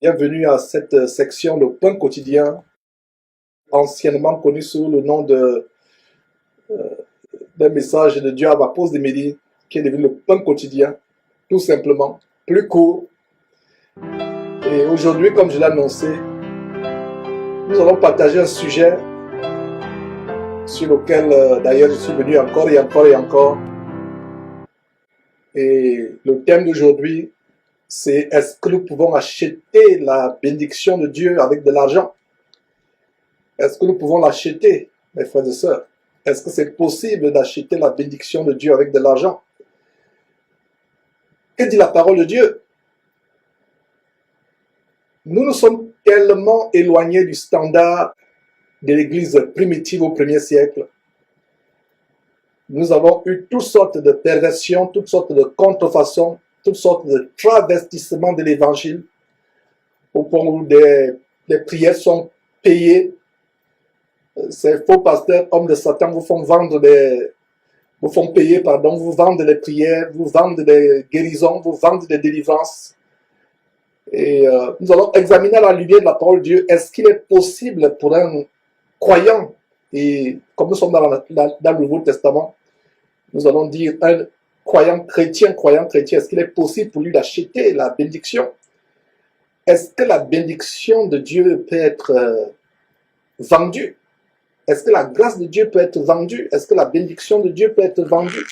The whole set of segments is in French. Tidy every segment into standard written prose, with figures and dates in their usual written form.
Bienvenue à cette section de Pain quotidien, anciennement connue sous le nom d'un message de Dieu à ma pause de midi, qui est devenu le Pain quotidien, tout simplement, plus court. Et aujourd'hui, comme je l'ai annoncé, nous allons partager un sujet sur lequel d'ailleurs je suis venu encore et encore et encore. Et le thème d'aujourd'hui, c'est est-ce que nous pouvons acheter la bénédiction de Dieu avec de l'argent? Est-ce que nous pouvons l'acheter, mes frères et sœurs? Est-ce que c'est possible d'acheter la bénédiction de Dieu avec de l'argent? Que dit la parole de Dieu? Nous nous sommes tellement éloignés du standard de l'Église primitive au 1er siècle. Nous avons eu toutes sortes de perversions, toutes sortes de contrefaçons, toutes sortes de travestissements de l'Évangile, au point où des prières sont payées. Ces faux pasteurs, hommes de Satan, vous font payer, vous vendent des prières, vous vendent des guérisons, vous vendent des délivrances. Et nous allons examiner à la lumière de la parole de Dieu, est-ce qu'il est possible pour un croyant, et comme nous sommes dans le Nouveau Testament, nous allons dire un croyant chrétien, est-ce qu'il est possible pour lui d'acheter la bénédiction? Est-ce que la bénédiction de Dieu peut être vendue? Est-ce que la grâce de Dieu peut être vendue? Est-ce que la bénédiction de Dieu peut être vendue?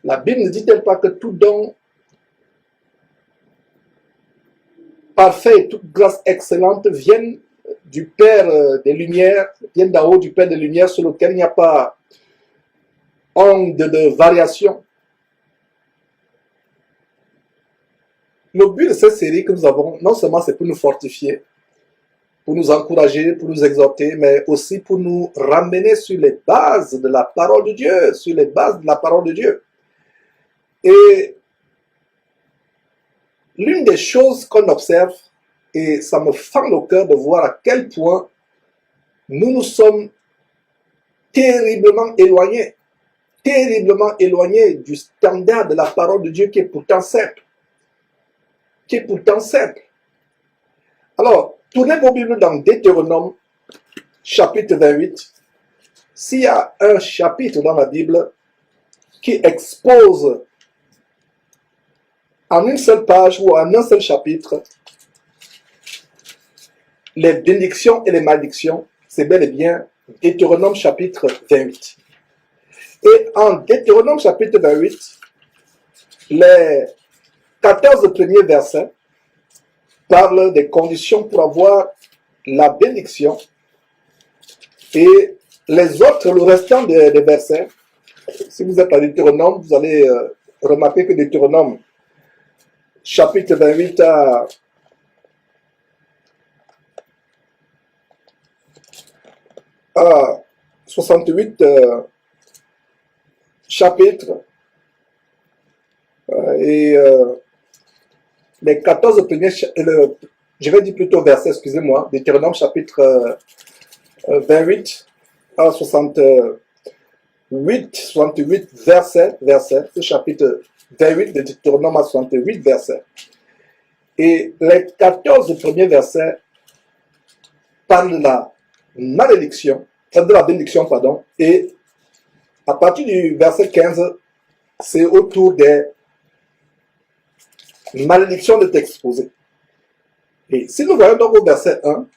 La Bible ne dit-elle pas que tout don parfait et toute grâce excellente viennent du Père des Lumières, viennent d'en haut du Père des Lumières, sur lequel il n'y a pas onde de variation? Le but de cette série que nous avons, non seulement c'est pour nous fortifier, pour nous encourager, pour nous exhorter, mais aussi pour nous ramener sur les bases de la parole de Dieu, sur les bases de la parole de Dieu. Et l'une des choses qu'on observe, et ça me fend le cœur de voir à quel point nous nous sommes terriblement éloignés du standard de la parole de Dieu qui est pourtant simple. Alors, tournez vos Bibles dans Deutéronome, chapitre 28. S'il y a un chapitre dans la Bible qui expose en une seule page ou en un seul chapitre les bénédictions et les malédictions, c'est bel et bien Deutéronome chapitre 28. Et en Deutéronome chapitre 28, les 14 premiers versets parlent des conditions pour avoir la bénédiction. Et les autres, le restant des versets, si vous êtes à Deutéronome, vous allez remarquer que Deutéronome chapitre 28 à 68 chapitres et les 14 premiers, je vais dire plutôt versets, excusez-moi, Deutéronome chapitre 28 à 68 versets, ce chapitre 28 de Deutéronome à 68 versets. Et les 14 premiers versets parlent de la bénédiction, et à partir du verset 15, c'est autour des malédictions de t'exposer. Et si nous voyons donc au verset 1,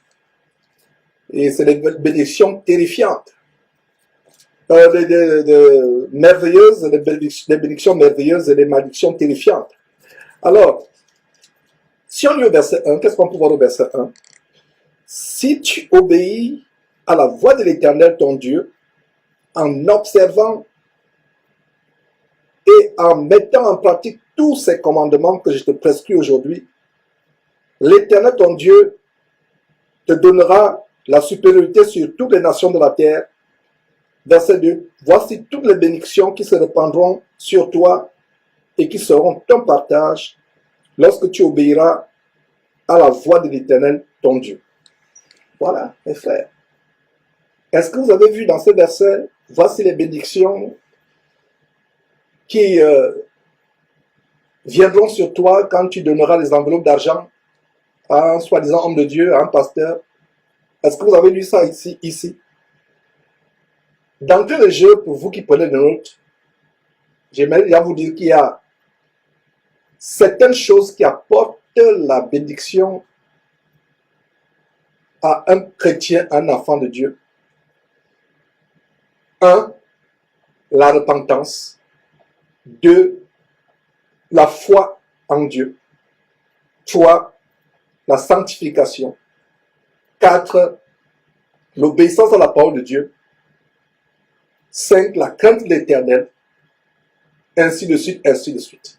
et c'est des bénédictions terrifiantes, merveilleuses, des bénédictions merveilleuses et des malédictions terrifiantes. Alors, si on lit au verset 1, qu'est-ce qu'on peut voir au verset 1? Si tu obéis à la voix de l'Éternel ton Dieu, en observant et en mettant en pratique tous ces commandements que je te prescris aujourd'hui, l'Éternel ton Dieu te donnera la supériorité sur toutes les nations de la terre. Verset 2. Voici toutes les bénédictions qui se répandront sur toi et qui seront ton partage lorsque tu obéiras à la voix de l'Éternel ton Dieu. Voilà, mes frères. Est-ce que vous avez vu dans ce verset, voici les bénédictions qui viendront sur toi quand tu donneras les enveloppes d'argent à un soi-disant homme de Dieu, à un pasteur. Est-ce que vous avez lu ça ici? D'entrée de jeu, pour vous qui prenez des notes, j'aimerais déjà vous dire qu'il y a certaines choses qui apportent la bénédiction à un chrétien, un enfant de Dieu. 1. La repentance. 2. La foi en Dieu. 3. La sanctification. 4. L'obéissance à la parole de Dieu. 5. La crainte de l'Éternel. Ainsi de suite, ainsi de suite.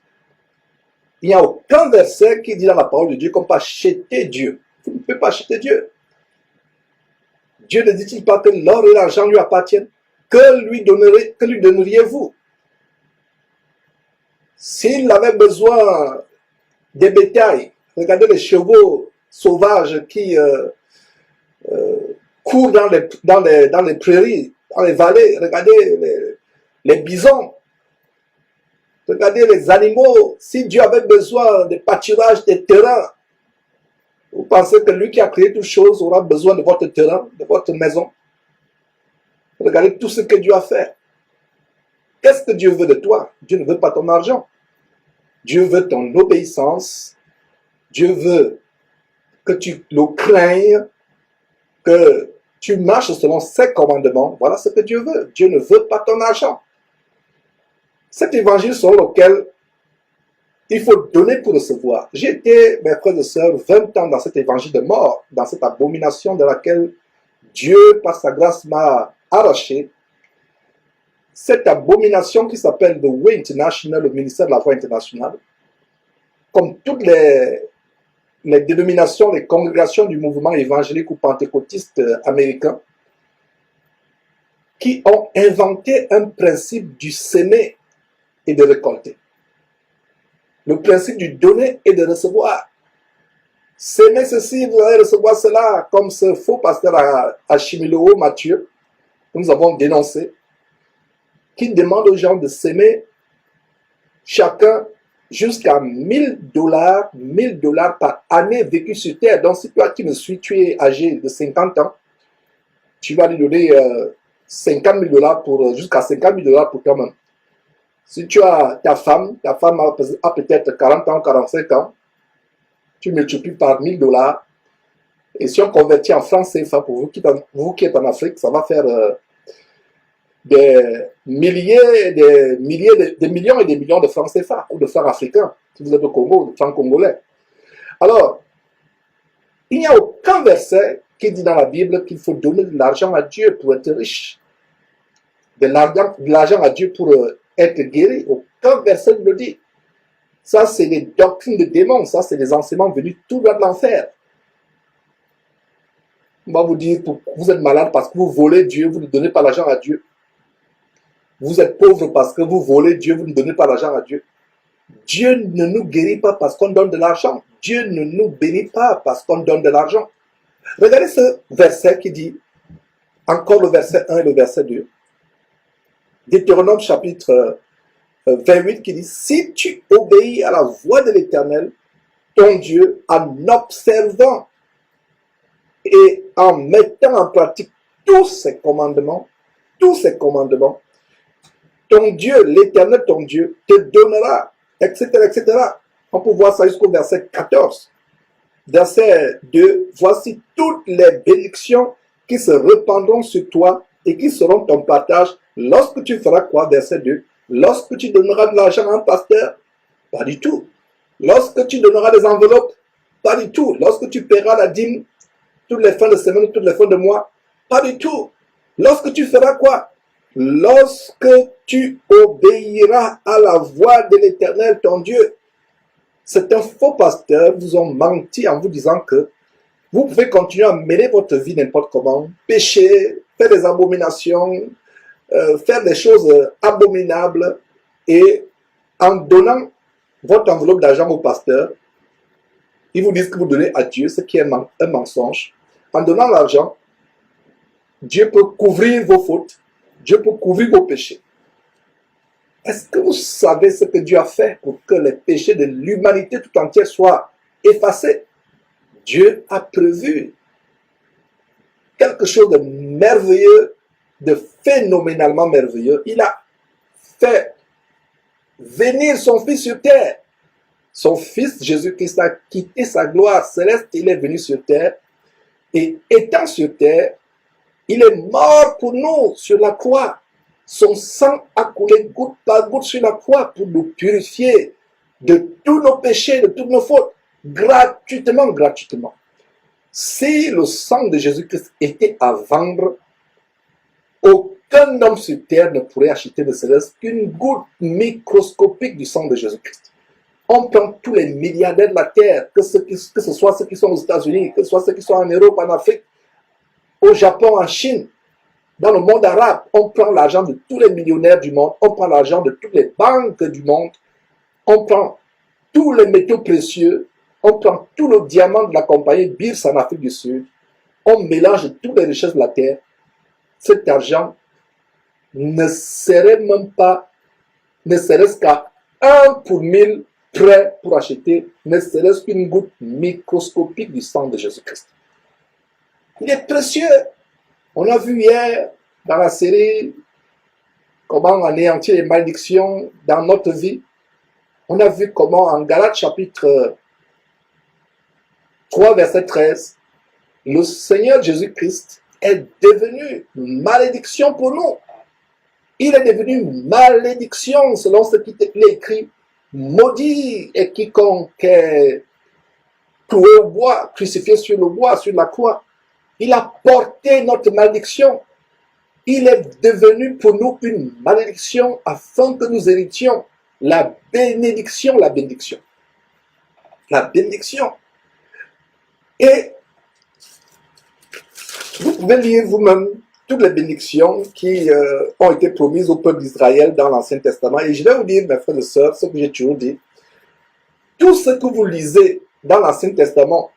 Il n'y a aucun verset qui dit dans la parole de Dieu qu'on peut acheter Dieu. Vous ne pouvez pas acheter Dieu. Dieu ne dit-il pas que l'or et l'argent lui appartiennent? Que lui donneriez-vous? S'il avait besoin des bétails, regardez les chevaux sauvages qui courent dans les prairies, dans les vallées, regardez les bisons, regardez les animaux. Si Dieu avait besoin de pâturage, des terrains, vous pensez que lui qui a créé toutes choses aura besoin de votre terrain, de votre maison? Regardez tout ce que Dieu a fait. Qu'est-ce que Dieu veut de toi? Dieu ne veut pas ton argent. Dieu veut ton obéissance. Dieu veut que tu le craignes, que tu marches selon ses commandements. Voilà ce que Dieu veut. Dieu ne veut pas ton argent. Cet évangile selon lequel il faut donner pour recevoir. J'ai été, mes frères et sœurs, 20 ans dans cet évangile de mort, dans cette abomination de laquelle Dieu, par sa grâce, m'a arraché. Cette abomination qui s'appelle The Way International, le ministère de la Foi internationale, comme toutes les dénominations, les congrégations du mouvement évangélique ou pentecôtiste américain, qui ont inventé un principe du s'aimer et de récolter. Le principe du donner et de recevoir. S'aimer ceci, vous allez recevoir cela, comme ce faux pasteur à Chimileo, Matthieu, que nous avons dénoncé, qui demande aux gens de s'aimer chacun jusqu'à $1000 par année vécu sur terre. Donc si toi qui me suis, tu es âgé de 50 ans, tu vas lui donner $50 000 jusqu'à $50 000 pour toi-même. Si tu as ta femme a peut-être 40 ans, 45 ans, tu multiplies par $1000. Et si on convertit en francs CFA, pour vous qui êtes en Afrique, ça va faire des millions et des millions de francs CFA, ou de francs africains, si vous êtes au Congo, de francs congolais. Alors, il n'y a aucun verset qui dit dans la Bible qu'il faut donner de l'argent à Dieu pour être riche. De l'argent à Dieu pour être guéri. Aucun verset ne le dit. Ça, c'est des doctrines de démons. Ça, c'est des enseignements venus tout droit de l'enfer. On va vous dire, vous êtes malade parce que vous volez Dieu, vous ne donnez pas l'argent à Dieu. Vous êtes pauvre parce que vous volez Dieu, vous ne donnez pas l'argent à Dieu. Dieu ne nous guérit pas parce qu'on donne de l'argent. Dieu ne nous bénit pas parce qu'on donne de l'argent. Regardez ce verset qui dit, encore le verset 1 et le verset 2. Deutéronome chapitre 28 qui dit, si tu obéis à la voix de l'Éternel, ton Dieu, en observant et en mettant en pratique tous ses commandements, ton Dieu, l'Éternel, ton Dieu, te donnera, etc., etc. On peut voir ça jusqu'au verset 14. Verset 2, voici toutes les bénédictions qui se répandront sur toi et qui seront ton partage lorsque tu feras quoi? Verset 2. Lorsque tu donneras de l'argent à un pasteur? Pas du tout. Lorsque tu donneras des enveloppes? Pas du tout. Lorsque tu paieras la dîme toutes les fins de semaine, toutes les fins de mois? Pas du tout. Lorsque tu feras quoi? Lorsque tu obéiras à la voix de l'Éternel, ton Dieu. C'est un faux pasteur, vous ont menti en vous disant que vous pouvez continuer à mener votre vie n'importe comment, pécher, faire des abominations, faire des choses abominables, et en donnant votre enveloppe d'argent au pasteur, ils vous disent que vous donnez à Dieu, ce qui est un mensonge. En donnant l'argent, Dieu peut couvrir vos fautes, Dieu peut couvrir vos péchés. Est-ce que vous savez ce que Dieu a fait pour que les péchés de l'humanité tout entière soient effacés? Dieu a prévu quelque chose de merveilleux, de phénoménalement merveilleux. Il a fait venir son Fils sur terre. Son Fils, Jésus-Christ, a quitté sa gloire céleste, il est venu sur terre. Et étant sur terre, il est mort pour nous sur la croix. Son sang a coulé goutte par goutte sur la croix pour nous purifier de tous nos péchés, de toutes nos fautes, gratuitement, gratuitement. Si le sang de Jésus-Christ était à vendre, aucun homme sur terre ne pourrait acheter ne serait-ce qu'une goutte microscopique du sang de Jésus-Christ. On prend tous les milliardaires de la terre, que ce soit ceux qui sont aux États-Unis, que ce soit ceux qui sont en Europe, en Afrique, au Japon, en Chine, dans le monde arabe, on prend l'argent de tous les millionnaires du monde, on prend l'argent de toutes les banques du monde, on prend tous les métaux précieux, on prend tous les diamants de la compagnie BIRS en Afrique du Sud, on mélange toutes les richesses de la terre. Cet argent ne serait même pas, ne serait-ce qu'à 1 pour 1000 prêt pour acheter, ne serait-ce qu'une goutte microscopique du sang de Jésus-Christ. Il est précieux. On a vu hier dans la série comment anéantir les malédictions dans notre vie. On a vu comment en Galates chapitre 3 verset 13, le Seigneur Jésus-Christ est devenu une malédiction pour nous. Il est devenu une malédiction selon ce qui est écrit. Maudit est quiconque est cloué au bois, crucifié sur le bois, sur la croix. Il a porté notre malédiction. Il est devenu pour nous une malédiction afin que nous héritions la bénédiction, la bénédiction. La bénédiction. Et vous pouvez lire vous-même toutes les bénédictions qui ont été promises au peuple d'Israël dans l'Ancien Testament. Et je vais vous dire, mes frères et sœurs, ce que j'ai toujours dit. Tout ce que vous lisez dans l'Ancien Testament,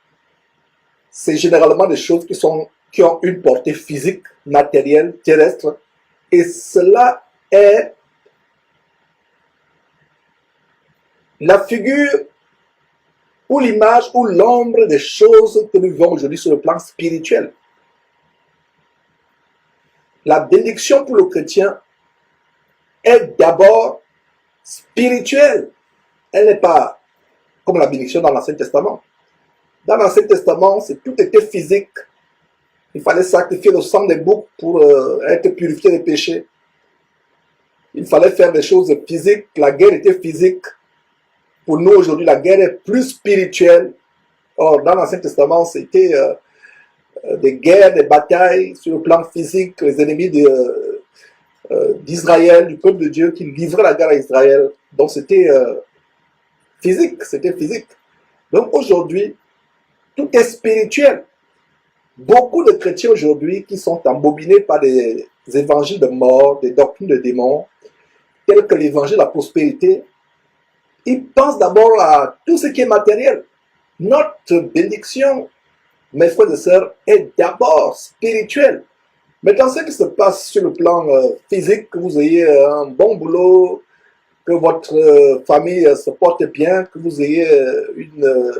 c'est généralement des choses qui ont une portée physique, matérielle, terrestre. Et cela est la figure ou l'image ou l'ombre des choses que nous vivons aujourd'hui sur le plan spirituel. La bénédiction pour le chrétien est d'abord spirituelle. Elle n'est pas comme la bénédiction dans l'Ancien Testament. Dans l'Ancien Testament, tout était physique. Il fallait sacrifier le sang des boucs pour être purifié des péchés. Il fallait faire des choses physiques. La guerre était physique. Pour nous, aujourd'hui, la guerre est plus spirituelle. Or, dans l'Ancien Testament, c'était des guerres, des batailles sur le plan physique. Les ennemis d'Israël, du peuple de Dieu, qui livraient la guerre à Israël. Donc, c'était physique. C'était physique. Donc, aujourd'hui, tout est spirituel. Beaucoup de chrétiens aujourd'hui qui sont embobinés par des évangiles de mort, des doctrines de démons, tels que l'évangile de la prospérité, ils pensent d'abord à tout ce qui est matériel. Notre bénédiction, mes frères et sœurs, est d'abord spirituelle. Maintenant, ce qui se passe sur le plan physique, que vous ayez un bon boulot, que votre famille se porte bien, que vous ayez une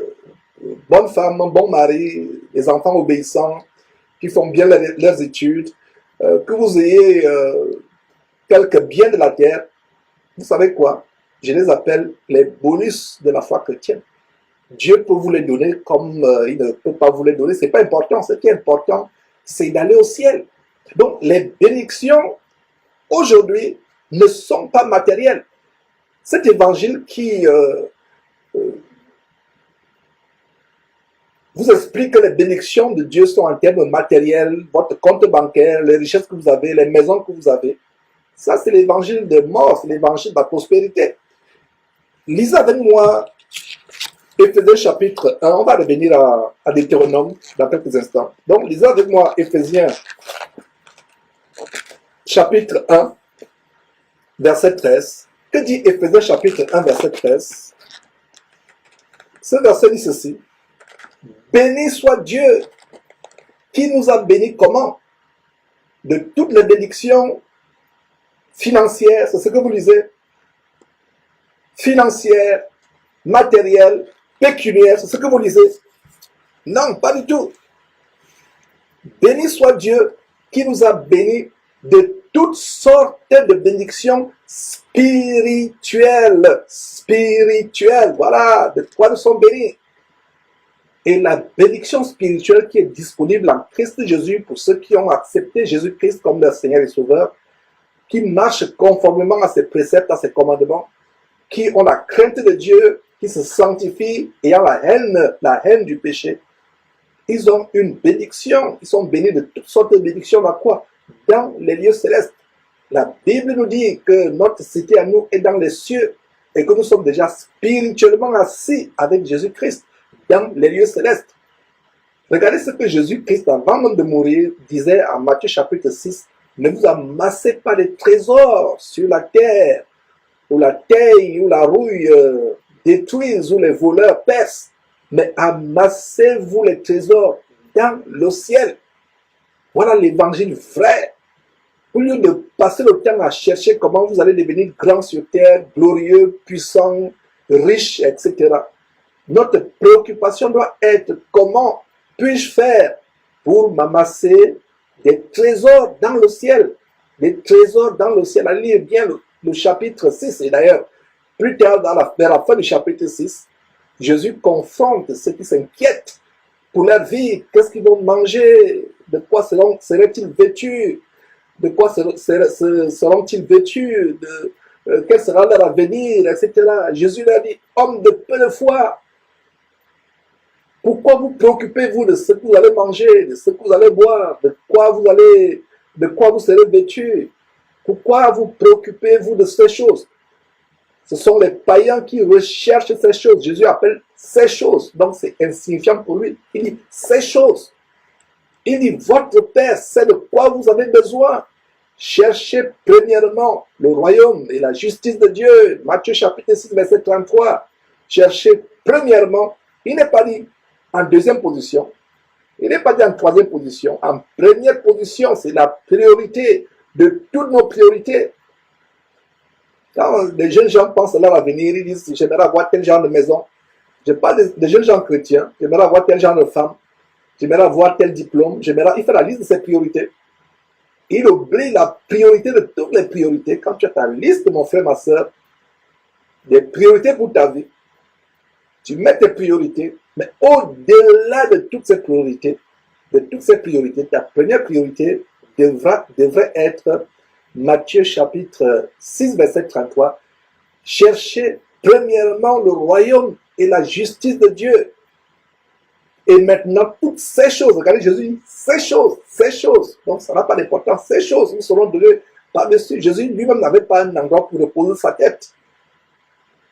bonne femme, un bon mari, des enfants obéissants, qui font bien leurs études, que vous ayez quelques biens de la terre, vous savez quoi? Je les appelle les bonus de la foi chrétienne. Dieu peut vous les donner comme il ne peut pas vous les donner. Ce n'est pas important. Ce qui est important, c'est d'aller au ciel. Donc, les bénédictions, aujourd'hui, ne sont pas matérielles. Cet évangile qui vous explique que les bénédictions de Dieu sont en termes matériels, votre compte bancaire, les richesses que vous avez, les maisons que vous avez. Ça, c'est l'évangile de mort, c'est l'évangile de la prospérité. Lisez avec moi Éphésiens chapitre 1. On va revenir à Deutéronome dans quelques instants. Donc, lisez avec moi Éphésiens chapitre 1, verset 13. Que dit Éphésiens chapitre 1, verset 13? Ce verset dit ceci. Béni soit Dieu qui nous a bénis comment? De toutes les bénédictions financières, c'est ce que vous lisez. Financières, matérielles, pécuniaires, c'est ce que vous lisez. Non, pas du tout. Béni soit Dieu qui nous a bénis de toutes sortes de bénédictions spirituelles. Spirituelles, voilà, de quoi nous sommes bénis. Et la bénédiction spirituelle qui est disponible en Christ Jésus pour ceux qui ont accepté Jésus-Christ comme leur Seigneur et Sauveur, qui marchent conformément à ses préceptes, à ses commandements, qui ont la crainte de Dieu, qui se sanctifient, ayant la haine du péché, ils ont une bénédiction. Ils sont bénis de toutes sortes de bénédictions. Dans quoi? Dans les lieux célestes. La Bible nous dit que notre cité à nous est dans les cieux et que nous sommes déjà spirituellement assis avec Jésus-Christ dans les lieux célestes. Regardez ce que Jésus-Christ, avant même de mourir, disait en Matthieu chapitre 6. Ne vous amassez pas des trésors sur la terre, où la taille ou la rouille détruisent, où les voleurs percent, mais amassez-vous les trésors dans le ciel. Voilà l'évangile vrai. Au lieu de passer le temps à chercher comment vous allez devenir grand sur terre, glorieux, puissant, riche, etc. Notre préoccupation doit être comment puis-je faire pour m'amasser des trésors dans le ciel. Des trésors dans le ciel. Allez lire bien le chapitre 6. Et d'ailleurs, plus tard, vers la fin du chapitre 6, Jésus confronte ceux qui s'inquiètent pour leur vie. Qu'est-ce qu'ils vont manger? De quoi seraient-ils vêtus? De quoi seront-ils vêtus? Quel sera leur avenir, etc. Jésus leur dit, homme de peu de foi, pourquoi vous préoccupez-vous de ce que vous allez manger, de ce que vous allez boire, de quoi vous serez vêtus? Pourquoi vous préoccupez-vous de ces choses? Ce sont les païens qui recherchent ces choses. Jésus appelle ces choses. Donc c'est insignifiant pour lui. Il dit ces choses. Il dit votre Père sait de quoi vous avez besoin. Cherchez premièrement le royaume et la justice de Dieu. Matthieu chapitre 6 verset 33. Cherchez premièrement. Il n'est pas dit en deuxième position. Il n'est pas dit en troisième position. En première position, c'est la priorité de toutes nos priorités. Quand les jeunes gens pensent à leur avenir, ils disent, j'aimerais avoir tel genre de maison. Je parle des jeunes gens chrétiens, j'aimerais avoir tel genre de femme, j'aimerais avoir tel diplôme, il fait la liste de ses priorités. Il oublie la priorité de toutes les priorités. Quand tu as ta liste, mon frère, ma soeur, des priorités pour ta vie, tu mets tes priorités, mais au-delà de toutes ces priorités, ta première priorité devrait être Matthieu chapitre 6, verset 33. Cherchez premièrement le royaume et la justice de Dieu. Et maintenant, toutes ces choses, regardez Jésus dit, ces choses, donc ça n'a pas d'importance, ces choses nous seront données par-dessus. Jésus lui-même n'avait pas un endroit pour reposer sa tête.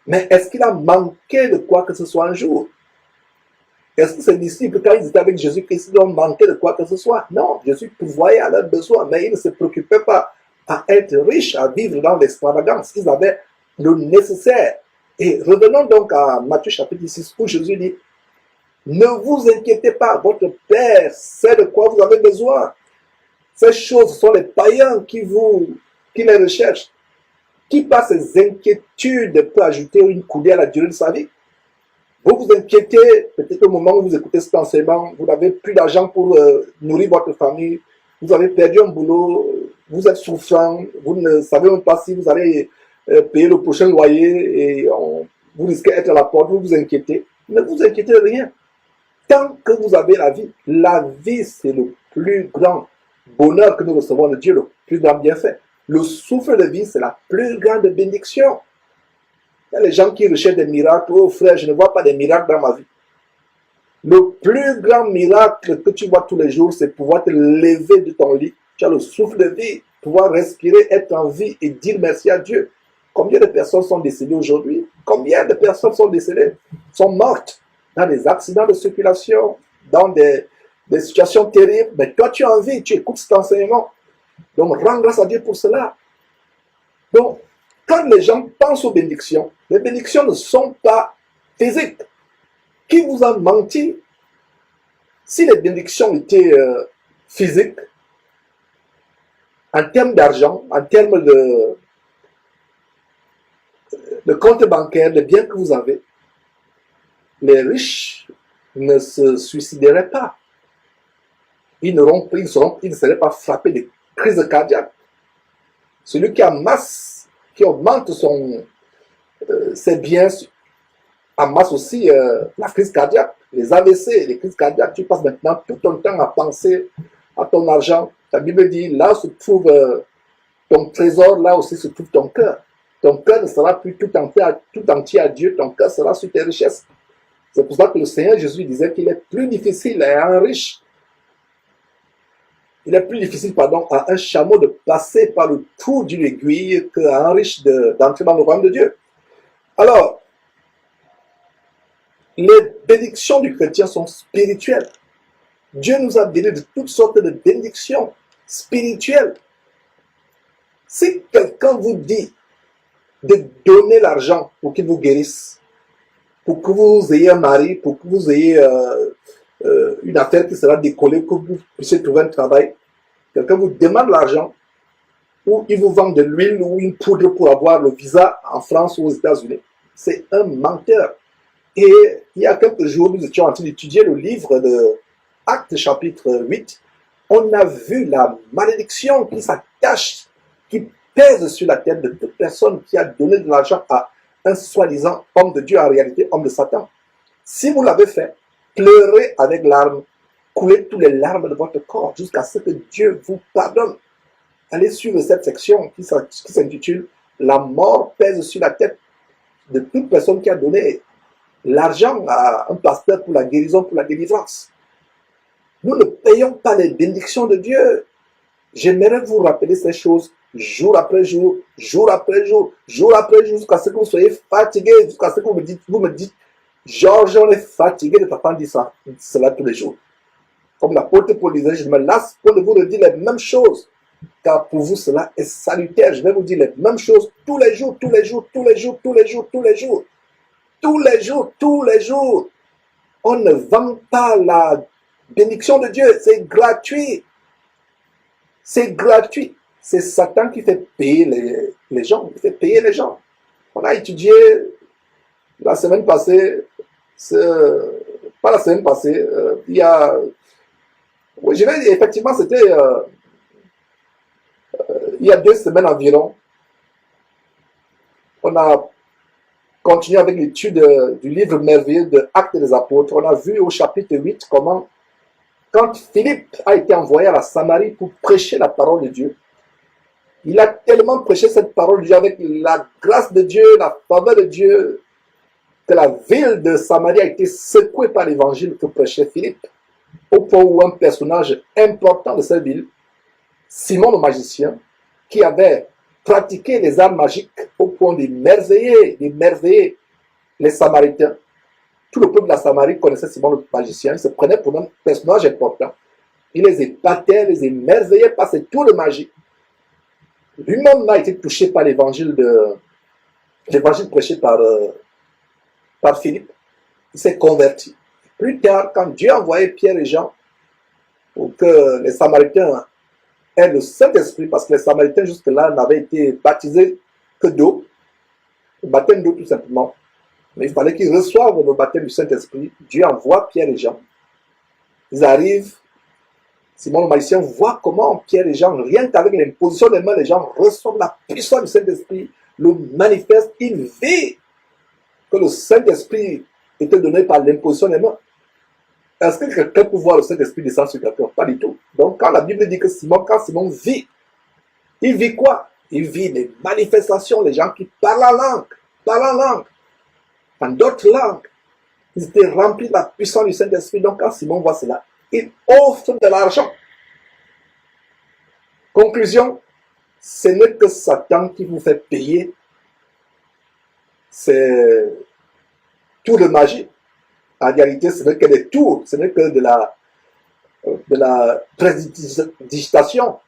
Mais est-ce qu'il a manqué de quoi que ce soit un jour? Est-ce que ses disciples, quand ils étaient avec Jésus-Christ, ils ont manqué de quoi que ce soit? Non, Jésus pourvoyait à leurs besoins, mais ils ne se préoccupaient pas à être riches, à vivre dans l'extravagance. Ils avaient le nécessaire. Et revenons donc à Matthieu chapitre 6, où Jésus dit, ne vous inquiétez pas, votre Père sait de quoi vous avez besoin. Ces choses sont les païens qui les recherchent. Qui par ces inquiétudes peut ajouter une coudée à la durée de sa vie? Vous vous inquiétez, peut-être au moment où vous écoutez cet enseignement, vous n'avez plus d'argent pour nourrir votre famille, vous avez perdu un boulot, vous êtes souffrant, vous ne savez même pas si vous allez payer le prochain loyer et vous risquez d'être à la porte, vous vous inquiétez. Ne vous inquiétez de rien. Tant que vous avez la vie c'est le plus grand bonheur que nous recevons de Dieu, le plus grand bienfait. Le souffle de vie, c'est la plus grande bénédiction. Il y a les gens qui recherchent des miracles. Oh frère, je ne vois pas des miracles dans ma vie. Le plus grand miracle que tu vois tous les jours, c'est pouvoir te lever de ton lit. Tu as le souffle de vie, pouvoir respirer, être en vie et dire merci à Dieu. Combien de personnes sont décédées aujourd'hui? Combien de personnes sont décédées, sont mortes dans des accidents de circulation, dans des situations terribles? Mais toi, tu es en vie, tu écoutes cet enseignement. Donc, rends grâce à Dieu pour cela. Donc, quand les gens pensent aux bénédictions, les bénédictions ne sont pas physiques. Qui vous a menti? Si les bénédictions étaient physiques, en termes d'argent, en termes de compte bancaire, les biens que vous avez, les riches ne se suicideraient pas. Ils ne seraient pas frappés de crise cardiaque. Celui qui amasse, qui augmente ses biens, amasse aussi la crise cardiaque, les AVC, les crises cardiaques. Tu passes maintenant tout ton temps à penser à ton argent. La Bible dit, là où se trouve ton trésor, là aussi se trouve ton cœur. Ton cœur ne sera plus tout entier à Dieu, ton cœur sera sur tes richesses. C'est pour ça que le Seigneur Jésus disait qu'il est plus difficile à un riche, il est plus difficile, à un chameau de passer par le trou d'une aiguille qu'à un riche d'entrer dans le royaume de Dieu. Alors, les bénédictions du chrétien sont spirituelles. Dieu nous a donné de toutes sortes de bénédictions spirituelles. Si quelqu'un vous dit de donner l'argent pour qu'il vous guérisse, pour que vous ayez un mari, pour que vous ayez une affaire qui sera décollée, que vous puissiez trouver un travail, quelqu'un vous demande l'argent, ou il vous vend de l'huile ou une poudre pour avoir le visa en France ou aux États-Unis, c'est un menteur. Et il y a quelques jours, nous étions en train d'étudier le livre de Actes chapitre 8. On a vu la malédiction qui s'attache, qui pèse sur la tête de toute personne qui a donné de l'argent à un soi-disant homme de Dieu, en réalité homme de Satan. Si vous l'avez fait, pleurez avec larmes, coulez toutes les larmes de votre corps jusqu'à ce que Dieu vous pardonne. Allez suivre cette section qui s'intitule « La mort pèse sur la tête de toute personne qui a donné l'argent à un pasteur pour la guérison, pour la délivrance. » Nous ne payons pas les bénédictions de Dieu. J'aimerais vous rappeler ces choses jour après jour, jour après jour, jour après jour, jusqu'à ce que vous soyez fatigué, jusqu'à ce que vous me dites, Georges, on est fatigué de t'entendre dire cela tous les jours. Comme l'apôtre Paul disait, je me lasse pour vous redire les mêmes choses, car pour vous cela est salutaire. Je vais vous dire les mêmes choses tous les jours, tous les jours, tous les jours, tous les jours, tous les jours, tous les jours, tous les jours. On ne vend pas la bénédiction de Dieu, c'est gratuit. C'est gratuit. C'est Satan qui fait payer les gens. Il fait payer les gens. On a étudié la semaine passée, pas la semaine passée, il y a... Oui, je vais dire, effectivement, c'était il y a 2 semaines environ. On a continué avec l'étude du livre merveilleux de Actes des Apôtres. On a vu au chapitre 8 comment, quand Philippe a été envoyé à la Samarie pour prêcher la parole de Dieu, il a tellement prêché cette parole de Dieu avec la grâce de Dieu, la faveur de Dieu, que la ville de Samarie a été secouée par l'évangile que prêchait Philippe, au point où un personnage important de cette ville, Simon le magicien, qui avait pratiqué les arts magiques au point d'émerveiller les Samaritains. Tout le peuple de la Samarie connaissait Simon le magicien, il se prenait pour un personnage important. Il les épatait, les émerveillait par ses tours de magie. Lui-même a été touché par l'évangile prêché par Philippe. Il s'est converti. Plus tard, quand Dieu a envoyé Pierre et Jean pour que les Samaritains aient le Saint-Esprit, parce que les Samaritains jusque-là n'avaient été baptisés que d'eau, le baptême d'eau tout simplement, mais il fallait qu'ils reçoivent le baptême du Saint-Esprit. Dieu envoie Pierre et Jean. Ils arrivent. Simon le magicien voit comment Pierre et Jean, rien qu'avec l'imposition des mains, les gens reçoivent la puissance du Saint-Esprit, le manifeste. Il vit que le Saint-Esprit était donné par l'imposition des mains. Est-ce que quelqu'un peut voir le Saint-Esprit descendre sur quelqu'un? Pas du tout. Donc quand la Bible dit que quand Simon vit, il vit quoi? Il vit des manifestations, les gens qui parlent en langue, en d'autres langues. Ils étaient remplis de la puissance du Saint-Esprit. Donc quand Simon voit cela, il offre de l'argent. Conclusion, ce n'est que Satan qui vous fait payer. C'est tout de magie. En réalité, ce n'est que des tours, ce n'est que de la prédigitation.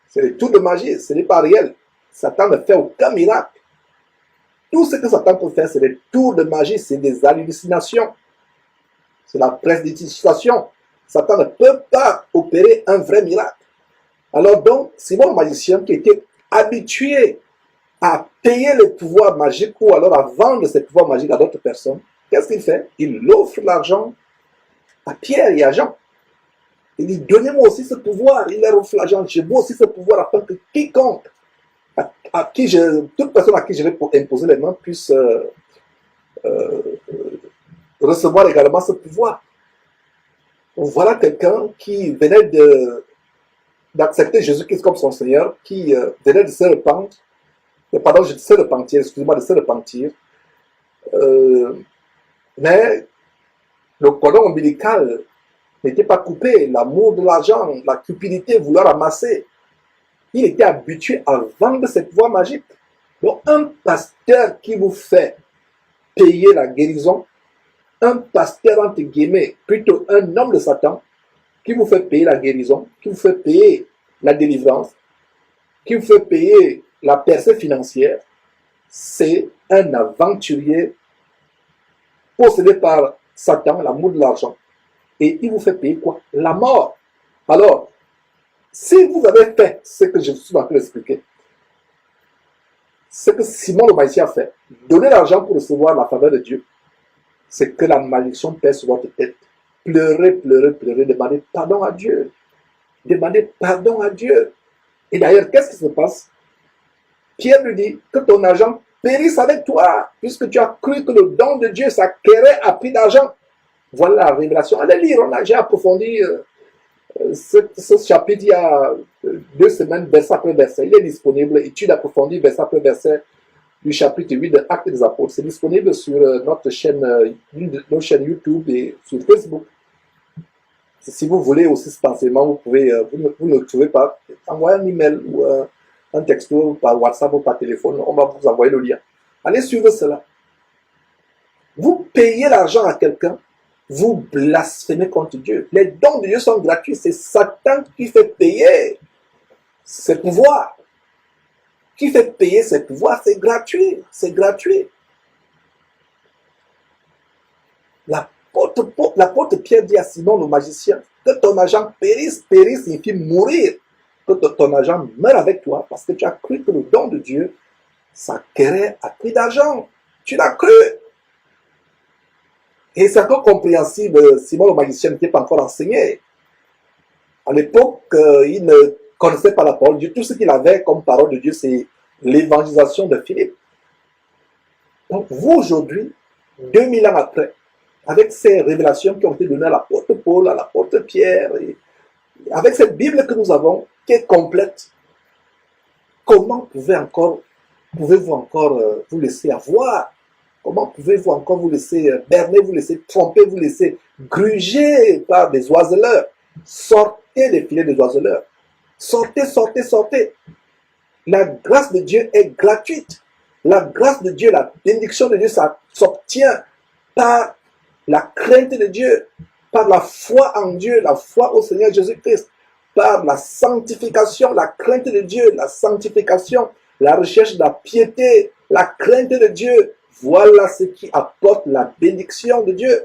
C'est des tours de magie, ce n'est pas réel. Satan ne fait aucun miracle. Tout ce que Satan peut faire, c'est des tours de magie, c'est des hallucinations. C'est la prédigitation. Satan ne peut pas opérer un vrai miracle. Alors donc, Simon le magicien qui était habitué à payer le pouvoir magique ou alors à vendre ses pouvoirs magiques à d'autres personnes, qu'est-ce qu'il fait? Il offre l'argent à Pierre et à Jean. Il dit, donnez-moi aussi ce pouvoir. Il leur offre l'argent. J'ai moi aussi ce pouvoir afin que quiconque, toute personne à qui je vais imposer les mains puisse recevoir également ce pouvoir. Donc, voilà quelqu'un qui venait d'accepter Jésus-Christ comme son Seigneur, qui venait de se repentir, excusez-moi, de se repentir. Mais le cordon ombilical n'était pas coupé, l'amour de l'argent, la cupidité, vouloir amasser. Il était habitué à vendre cette voie magique. Donc, un pasteur qui vous fait payer la guérison, un pasteur entre guillemets, plutôt un homme de Satan, qui vous fait payer la guérison, qui vous fait payer la délivrance, qui vous fait payer la percée financière, c'est un aventurier possédé par Satan, l'amour de l'argent. Et il vous fait payer quoi? La mort. Alors, si vous avez fait ce que je suis en train d'expliquer, ce que Simon le magicien a fait, donner l'argent pour recevoir la faveur de Dieu, c'est que la malédiction pèse sur votre tête. Pleurez, pleurez, pleurez, demandez pardon à Dieu. Demandez pardon à Dieu. Et d'ailleurs, qu'est-ce qui se passe? Pierre lui dit que ton argent périsse avec toi, puisque tu as cru que le don de Dieu s'acquérait à prix d'argent. Voilà la révélation. Allez lire, j'ai approfondi ce chapitre il y a 2 semaines, verset après verset. Il est disponible, étude approfondie, verset après verset, du chapitre 8 de Actes des Apôtres. C'est disponible sur notre chaîne, nos chaînes YouTube et sur Facebook. Si vous voulez aussi cet enseignement, vous pouvez, vous ne le trouvez pas, envoyez un email ou un texto par WhatsApp ou par téléphone, on va vous envoyer le lien. Allez suivre cela. Vous payez l'argent à quelqu'un, vous blasphémez contre Dieu. Les dons de Dieu sont gratuits, c'est Satan qui fait payer ses pouvoirs. Qui fait payer ses pouvoirs, c'est gratuit, c'est gratuit. L'apôtre Pierre dit à Simon le magicien, que ton argent périsse, périsse signifie mourir, que ton argent meure avec toi, parce que tu as cru que le don de Dieu s'acquérait à prix d'argent. Tu l'as cru. Et c'est encore compréhensible, Simon le magicien n'était pas encore enseigné. À l'époque, il ne connaissait pas la parole de Dieu. Tout ce qu'il avait comme parole de Dieu, c'est l'évangélisation de Philippe. Donc vous aujourd'hui, 2000 ans après, avec ces révélations qui ont été données à l'apôtre Paul, à l'apôtre Pierre, et avec cette Bible que nous avons, qui est complète, comment pouvez-vous encore vous laisser avoir? Comment pouvez-vous encore vous laisser berner, vous laisser tromper, vous laisser gruger par des oiseleurs? Sortez des filets des oiseleurs. Sortez, sortez, sortez. La grâce de Dieu est gratuite. La grâce de Dieu, la bénédiction de Dieu, ça s'obtient par la crainte de Dieu, par la foi en Dieu, la foi au Seigneur Jésus-Christ, par la sanctification, la crainte de Dieu, la sanctification, la recherche de la piété, la crainte de Dieu. Voilà ce qui apporte la bénédiction de Dieu.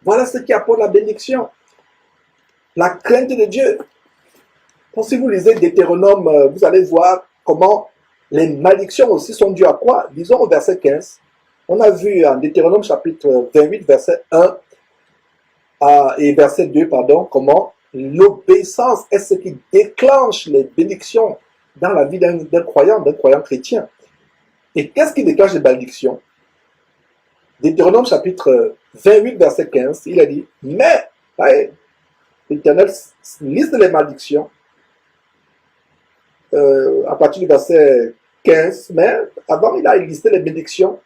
Voilà ce qui apporte la bénédiction. La crainte de Dieu. Donc, si vous lisez Deutéronome, vous allez voir comment les malédictions aussi sont dues à quoi? Disons au verset 15. On a vu en Deutéronome chapitre 28, verset 1 et verset 2, pardon, comment l'obéissance est ce qui déclenche les bénédictions dans la vie d'un croyant chrétien. Et qu'est-ce qui déclenche les malédictions? Deutéronome chapitre 28, verset 15, il a dit, mais, l'Éternel liste les malédictions à partir du verset 15, mais avant il a listé les bénédictions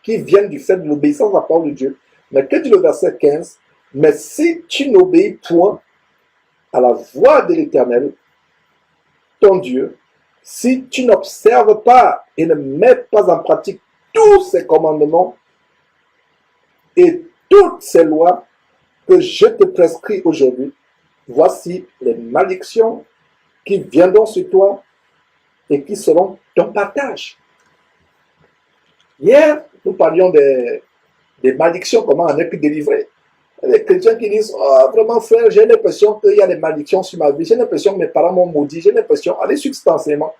qui viennent du fait de l'obéissance à la parole de Dieu. Mais que dit le verset 15? Mais si tu n'obéis point à la voix de l'Éternel, ton Dieu, si tu n'observes pas et ne mets pas en pratique tous ces commandements et toutes ces lois que je te prescris aujourd'hui, voici les malédictions qui viendront sur toi et qui seront ton partage. Hier, nous parlions des malédictions, comment on est pu délivrer. Il y a des chrétiens qui disent, oh, vraiment frère, j'ai l'impression qu'il y a des malédictions sur ma vie, j'ai l'impression que mes parents m'ont maudit, j'ai l'impression, allez sur cet enseignement,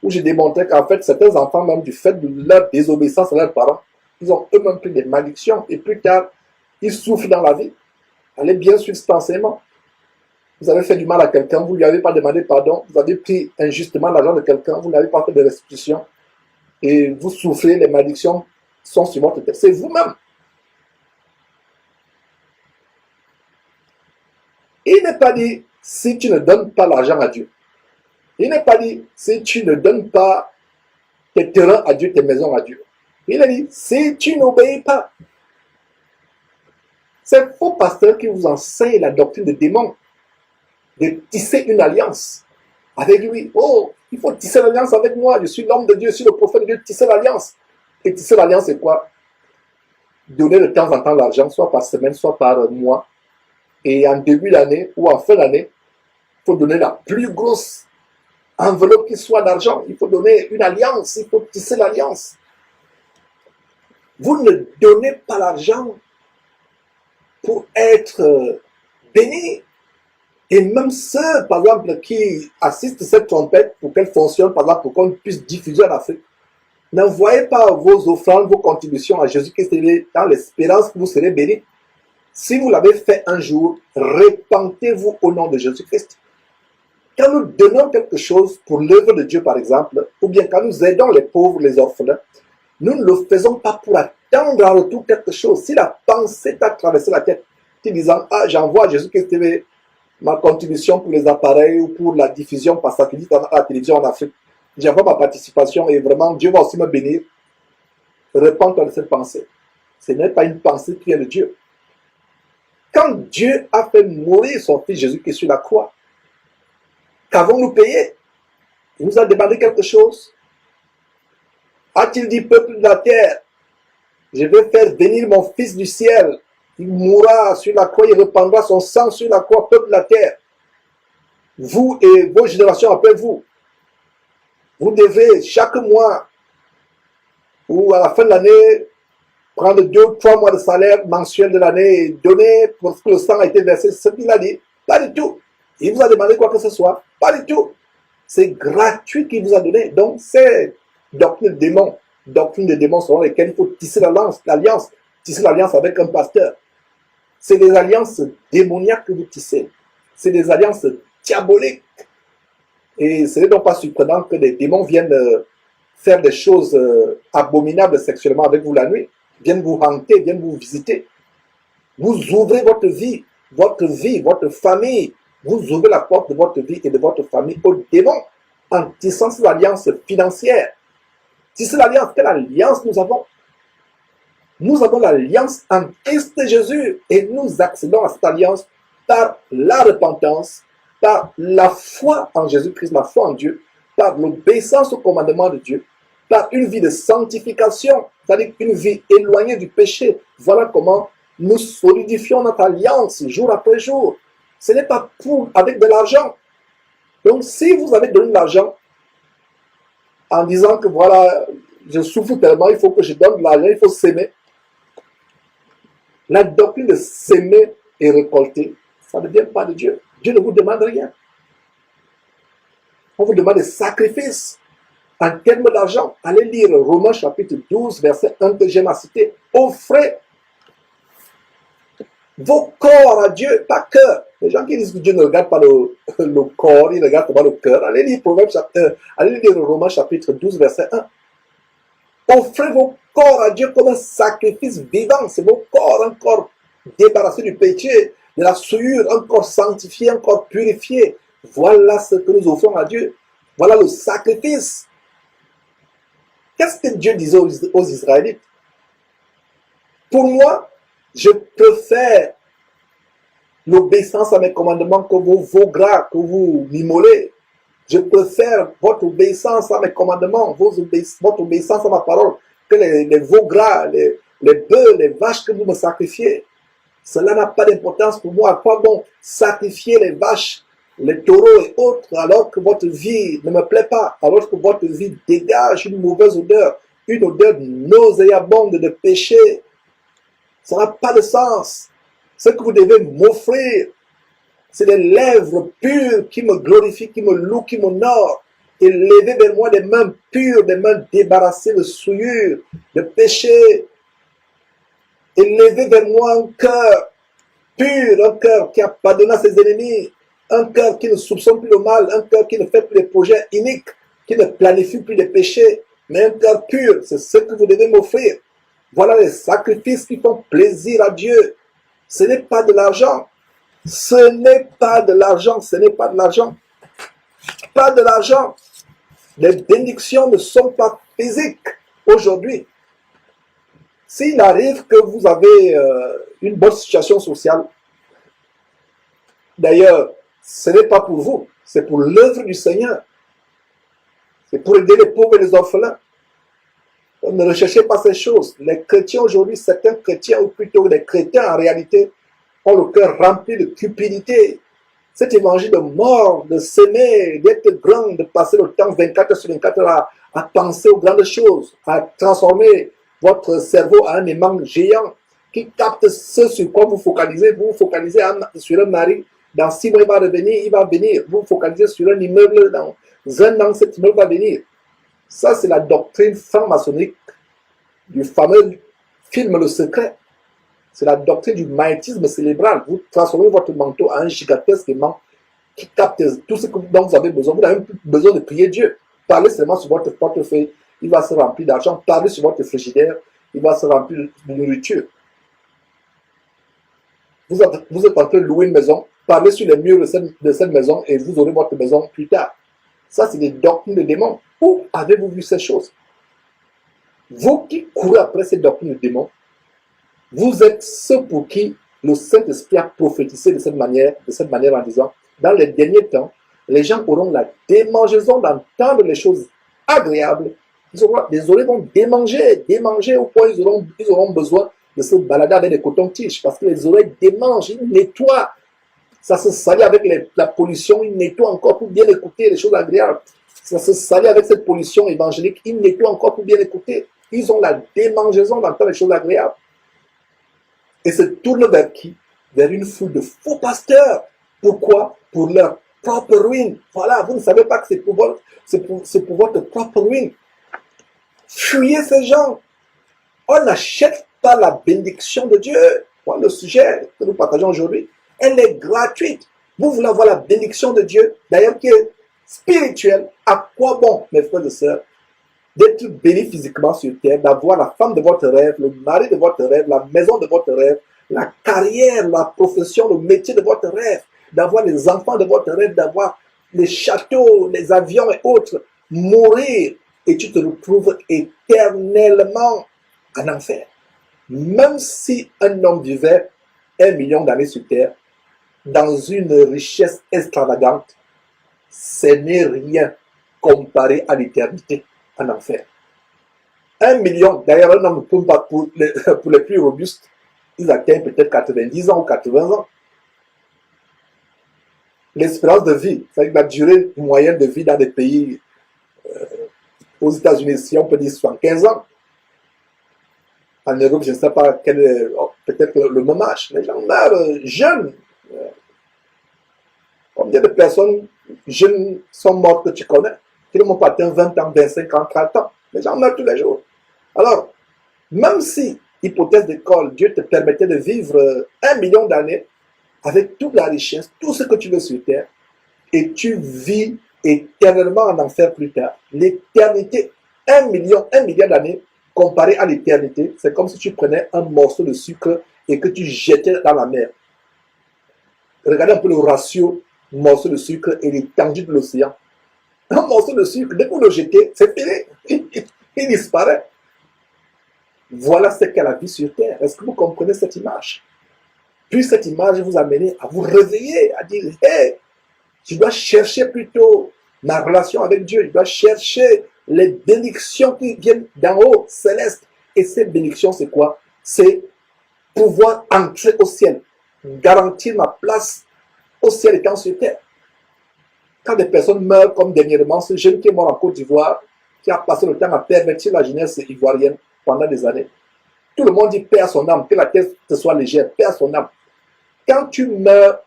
où j'ai démontré qu'en fait, certains enfants, même du fait de leur désobéissance à leurs parents, ils ont eux-mêmes pris des malédictions, et plus tard, ils souffrent dans la vie. Allez bien suivre cet enseignement. Vous avez fait du mal à quelqu'un, vous ne lui avez pas demandé pardon, vous avez pris injustement l'argent de quelqu'un, vous n'avez pas fait de restitution, et vous souffrez, les malédictions sont sur votre tête. C'est vous-même. Il n'est pas dit si tu ne donnes pas l'argent à Dieu. Il n'est pas dit si tu ne donnes pas tes terrains à Dieu, tes maisons à Dieu. Il a dit si tu n'obéis pas. C'est faux pasteur qui vous enseigne la doctrine de démon, de tisser une alliance avec lui. Oh, il faut tisser l'alliance avec moi. Je suis l'homme de Dieu, je suis le prophète de Dieu. Tisser l'alliance. Et tisser l'alliance, c'est quoi? Donner de temps en temps l'argent, soit par semaine, soit par mois. Et en début d'année ou en fin d'année, il faut donner la plus grosse enveloppe qui soit d'argent. Il faut donner une alliance, il faut tisser l'alliance. Vous ne donnez pas l'argent pour être béni. Et même ceux, par exemple, qui assistent à cette trompette pour qu'elle fonctionne, par exemple, pour qu'on puisse diffuser en Afrique, n'envoyez pas vos offrandes, vos contributions à Jésus-Christ dans l'espérance que vous serez bénis. Si vous l'avez fait un jour, répentez-vous au nom de Jésus-Christ. Quand nous donnons quelque chose pour l'œuvre de Dieu, par exemple, ou bien quand nous aidons les pauvres, les orphelins, nous ne le faisons pas pour attendre en retour quelque chose. Si la pensée t'a traversé la tête, en disant, ah, j'envoie à Jésus-Christ TV ma contribution pour les appareils ou pour la diffusion par satellite à la télévision en Afrique, j'envoie ma participation et vraiment, Dieu va aussi me bénir. Répands-toi de cette pensée. Ce n'est pas une pensée qui vient de Dieu. Quand Dieu a fait mourir son fils Jésus-Christ sur la croix, qu'avons-nous payé? Il nous a demandé quelque chose. A-t-il dit, peuple de la terre, je vais faire venir mon fils du ciel. Il mourra sur la croix, il répandra son sang sur la croix, peuple de la terre. Vous et vos générations après vous, vous devez chaque mois ou à la fin de l'année prendre 2 ou 3 mois de salaire mensuel de l'année et donner parce que le sang a été versé. C'est ce qu'il a dit. Pas du tout. Il vous a demandé quoi que ce soit. Pas du tout. C'est gratuit qu'il vous a donné. Donc, c'est doctrine de démons. Doctrine de démons selon lesquelles il faut tisser l'alliance. Tisser l'alliance avec un pasteur. C'est des alliances démoniaques que vous tissez. C'est des alliances diaboliques. Et ce n'est donc pas surprenant que des démons viennent faire des choses abominables sexuellement avec vous la nuit. Viennent vous hanter, viennent vous visiter. Vous ouvrez votre vie, votre famille. Vous ouvrez la porte de votre vie et de votre famille aux démons en tissant cette alliance financière. Tisser l'alliance, quelle alliance nous avons? Nous avons l'alliance en Christ Jésus et nous accédons à cette alliance par la repentance, par la foi en Jésus-Christ, la foi en Dieu, par l'obéissance au commandement de Dieu, par une vie de sanctification, c'est-à-dire une vie éloignée du péché. Voilà comment nous solidifions notre alliance jour après jour. Ce n'est pas avec de l'argent. Donc si vous avez donné de l'argent en disant que voilà, je souffre tellement, il faut que je donne de l'argent, il faut s'aimer. La doctrine de s'aimer et récolter, ça ne vient pas de Dieu. Dieu ne vous demande rien. On vous demande des sacrifices. En termes d'argent, allez lire Romains chapitre 12, verset 1 que j'aime à citer. Offrez vos corps à Dieu, pas cœur. Les gens qui disent que Dieu ne regarde pas le corps, il ne regarde pas le cœur. Allez lire allez lire Romains chapitre 12, verset 1. Offrez vos corps à Dieu comme un sacrifice vivant. C'est vos corps, un corps débarrassé du péché, de la souillure, un corps sanctifié, un corps purifié. Voilà ce que nous offrons à Dieu. Voilà le sacrifice. Qu'est-ce que Dieu disait aux Israélites? Pour moi, je préfère l'obéissance à mes commandements que vos veaux gras que vous m'immolez. Je préfère votre obéissance à mes commandements, votre obéissance à ma parole, que les veaux gras, les bœufs, les vaches que vous me sacrifiez. Cela n'a pas d'importance pour moi. À quoi bon sacrifier les vaches, les taureaux et autres, alors que votre vie ne me plaît pas, alors que votre vie dégage une mauvaise odeur, une odeur nauséabonde de péché? Ça n'a pas de sens. Ce que vous devez m'offrir, c'est des lèvres pures qui me glorifient, qui me louent, qui m'honorent. Et levez vers moi des mains pures, des mains débarrassées de souillure, de péché. Et levez vers moi un cœur pur, un cœur qui a pardonné à ses ennemis, un cœur qui ne soupçonne plus le mal, un cœur qui ne fait plus des projets iniques, qui ne planifie plus les péchés, mais un cœur pur, c'est ce que vous devez m'offrir. Voilà les sacrifices qui font plaisir à Dieu. Ce n'est pas de l'argent. Ce n'est pas de l'argent. Ce n'est pas de l'argent. Pas de l'argent. Les bénédictions ne sont pas physiques aujourd'hui. S'il arrive que vous avez une bonne situation sociale, d'ailleurs, ce n'est pas pour vous, c'est pour l'œuvre du Seigneur. C'est pour aider les pauvres et les orphelins. Ne recherchez pas ces choses. Les chrétiens aujourd'hui, certains chrétiens, ou plutôt les chrétiens en réalité, ont le cœur rempli de cupidité. Cet évangile de mort, de s'aimer, d'être grand, de passer le temps 24 heures sur 24 heures à penser aux grandes choses, à transformer votre cerveau en un aimant géant qui capte ce sur quoi vous focalisez. Vous vous focalisez sur un mari, dans 6 mois il va revenir, il va venir. Vous vous focalisez sur un immeuble, dans un an cet immeuble va venir. Ça, c'est la doctrine franc-maçonnique du fameux film Le Secret. C'est la doctrine du magnétisme cérébral. Vous transformez votre manteau en un gigantesque aimant qui capte tout ce dont vous avez besoin. Vous n'avez même plus besoin de prier Dieu. Parlez seulement sur votre portefeuille, il va se remplir d'argent. Parlez sur votre frigidaire, il va se remplir de nourriture. Vous êtes en train de louer une maison, parlez sur les murs de cette maison et vous aurez votre maison plus tard. Ça, c'est des doctrines de démons. Où avez-vous vu ces choses? Vous qui courez après ces doctrines de démons, vous êtes ceux pour qui le Saint-Esprit a prophétisé de cette manière en disant, dans les derniers temps, les gens auront la démangeaison d'entendre les choses agréables. Les oreilles vont démanger au point où ils auront besoin de se balader avec des cotons-tiges, parce que les oreilles démangent, ils nettoient. Ça se salit avec la pollution, ils nettoient encore pour bien écouter les choses agréables. Ça se salit avec cette pollution évangélique, ils nettoient encore pour bien écouter. Ils ont la démangeaison d'entendre les choses agréables. Et se tournent vers qui? Vers une foule de faux pasteurs. Pourquoi? Pour leur propre ruine. Voilà, vous ne savez pas que c'est pour votre propre ruine. Fuyez ces gens. On n'achète pas la bénédiction de Dieu. Voilà le sujet que nous partageons aujourd'hui. Elle est gratuite. Vous voulez avoir la bénédiction de Dieu, d'ailleurs qui est spirituelle. À quoi bon, mes frères et sœurs, d'être béni physiquement sur terre, d'avoir la femme de votre rêve, le mari de votre rêve, la maison de votre rêve, la carrière, la profession, le métier de votre rêve, d'avoir les enfants de votre rêve, d'avoir les châteaux, les avions et autres, mourir et tu te retrouves éternellement en enfer. Même si un homme vivait 1 million d'années sur terre, dans une richesse extravagante, ce n'est rien comparé à l'éternité en enfer. 1 million, d'ailleurs un homme pour les plus robustes, ils atteignent peut-être 90 ans ou 80 ans. L'espérance de vie, c'est-à-dire la durée moyenne de vie dans des pays, aux États-Unis, si on peut dire 75 ans. En Europe, je ne sais pas quel est peut-être le même âge. Les gens meurent jeunes. Combien de personnes jeunes sont mortes que tu connais, qui n'ont pas atteint 20 ans, 25 ans, 30 ans. Les gens meurent tous les jours. Alors, même si, hypothèse d'école, Dieu te permettait de vivre 1 million d'années avec toute la richesse, tout ce que tu veux sur terre, et tu vis éternellement en enfer plus tard. L'éternité, 1 milliard d'années, comparé à l'éternité, c'est comme si tu prenais un morceau de sucre et que tu jetais dans la mer. Regardez un peu le ratio morceau de sucre et l'étendue de l'océan. Un morceau de sucre, dès que vous le jetez, c'est fini. Il disparaît. Voilà ce qu'est la vie sur terre. Est-ce que vous comprenez cette image? Puis cette image vous amène à vous réveiller, à dire, hey, je dois chercher plutôt ma relation avec Dieu. Je dois chercher les bénédictions qui viennent d'en haut, célestes. Et ces bénédictions, c'est quoi? C'est pouvoir entrer au ciel, garantir ma place au ciel étant sur terre. Quand des personnes meurent, comme dernièrement, ce jeune qui est mort en Côte d'Ivoire, qui a passé le temps à pervertir la jeunesse ivoirienne pendant des années, tout le monde dit paix à son âme, que la tête te soit légère, paix à son âme. Quand tu meurs,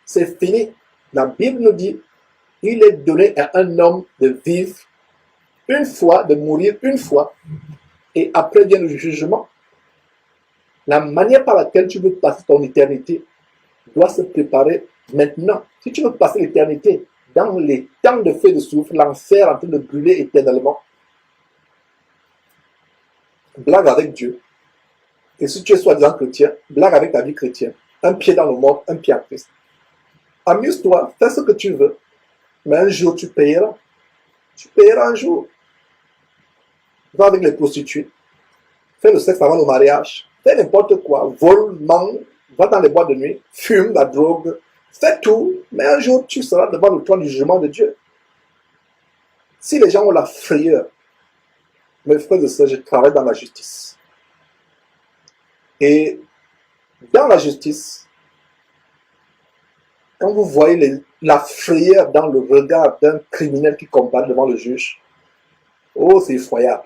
c'est fini. La Bible nous dit, il est donné à un homme de vivre une fois, de mourir une fois, et après vient le jugement. La manière par laquelle tu veux passer ton éternité doit se préparer maintenant. Si tu veux passer l'éternité dans les temps de feu et de souffle, l'enfer en train de brûler éternellement, blague avec Dieu. Et si tu es soi-disant chrétien, blague avec ta vie chrétienne. Un pied dans le monde, un pied en Christ. Amuse-toi, fais ce que tu veux. Mais un jour, tu payeras. Tu payeras un jour. Va avec les prostituées. Fais le sexe avant le mariage. Fais n'importe quoi. Vole, ment, va dans les boîtes de nuit. Fume, la drogue. Fais tout. Mais un jour, tu seras devant le trône du jugement de Dieu. Si les gens ont la frayeur, mes frères et sœurs, je travaille dans la justice. Et dans la justice, quand vous voyez la frayeur dans le regard d'un criminel qui combat devant le juge, oh, c'est effroyable.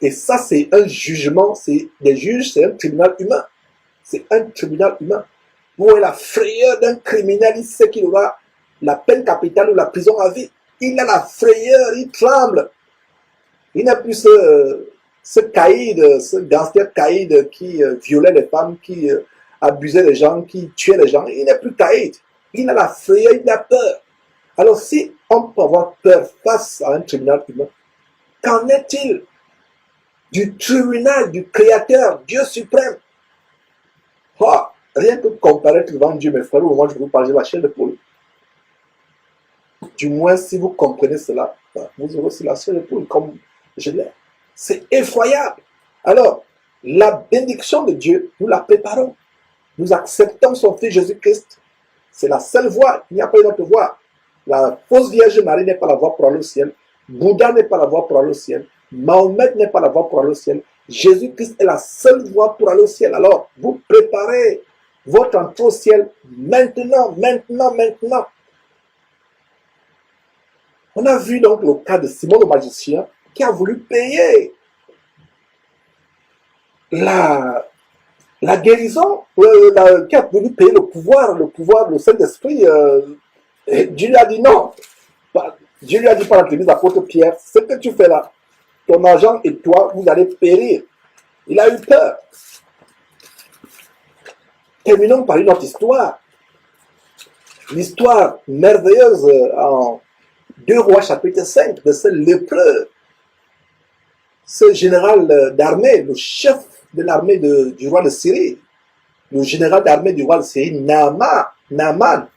Et ça, c'est un jugement, c'est des juges, c'est un tribunal humain. C'est un tribunal humain. Vous voyez la frayeur d'un criminel, il sait qu'il aura la peine capitale ou la prison à vie. Il a la frayeur, il tremble. Il n'a plus ce caïd, ce gangster caïd qui violait les femmes, qui abusait les gens, qui tuait les gens. Il n'est plus caïd. Il a la frayeur, il a peur. Alors si on peut avoir peur face à un tribunal humain, qu'en est-il du tribunal du Créateur, Dieu suprême? Oh, rien que comparaître devant Dieu, mes frères, au moment où je vous parle de la chair de poule. Du moins, si vous comprenez cela, vous aurez aussi la chair de poule comme je l'ai. C'est effroyable. Alors, la bénédiction de Dieu, nous la préparons. Nous acceptons son Fils Jésus-Christ. C'est la seule voie. Il n'y a pas une autre voie. La fausse Vierge Marie n'est pas la voie pour aller au ciel. Bouddha n'est pas la voie pour aller au ciel. Mahomet n'est pas la voie pour aller au ciel. Jésus-Christ est la seule voie pour aller au ciel. Alors, vous préparez votre entrée au ciel maintenant, maintenant, maintenant. On a vu donc le cas de Simon le magicien qui a voulu payer la guérison, qui a voulu payer le pouvoir, le Saint-Esprit. Dieu lui a dit non. Dieu lui a dit par l'entremise d'apôtre Pierre, ce que tu fais là, ton argent et toi, vous allez périr. Il a eu peur. Terminons par une autre histoire. L'histoire merveilleuse en 2 Rois chapitre 5 de ce lépreux, ce général d'armée, le chef de l'armée du roi de Syrie, le général d'armée du roi de Syrie, Naaman,